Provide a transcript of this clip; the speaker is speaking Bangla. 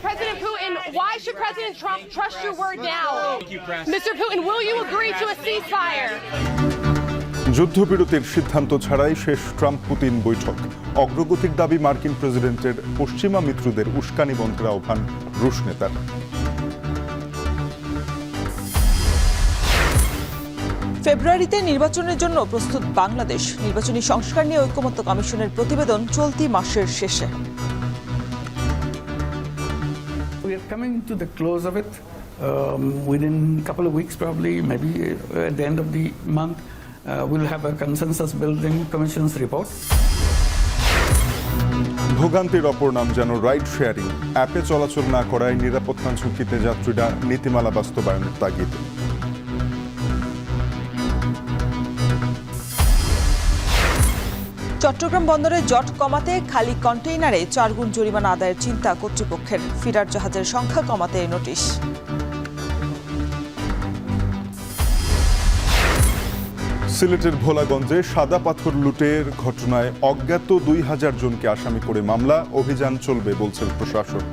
President Putin, why should President Trump trust your word now? Mr. Putin, will you agree to a ceasefire? যুদ্ধবিরতির সিদ্ধান্ত ছাড়াই শেষ ট্রাম্প পুতিন বৈঠক। অগ্রগতির দাবি মার্কিন প্রেসিডেন্টের, পশ্চিমা মিত্রদের উস্কানি বন্ধের আহ্বান রুশ নেতার। ফেব্রুয়ারিতে নির্বাচনের জন্য প্রস্তুত বাংলাদেশ। নির্বাচনী সংস্কার নিয়ে ঐকমত্য কমিশনের প্রতিবেদন চলতি মাসের শেষে। We are coming to the close of it within a couple of weeks, probably, maybe at the end of the month. We'll have a consensus building commission's report. ভোগান্তির অপর নাম যেন রাইড শেয়ারিং। অ্যাপে চলাচল না করায় নিরাপত্তা ঝুঁকিতে যাত্রীরা, নীতিমালা বাস্তবায়নের তাগিদ। চট্টগ্রাম বন্দরে জট কমাতে খালি কন্টেইনারে 4 গুণ জরিমানা আদায়ের চিন্তা কর্তৃপক্ষের। ফিরার জাহাজের সংখ্যা কমাতে নোটিশ। সিলেটের ভোলাগঞ্জে সাদা পাথর লুটের ঘটনায় অজ্ঞাত 2000 জনকে আসামি করে মামলা, অভিযান চলবে বলছেন প্রশাসন।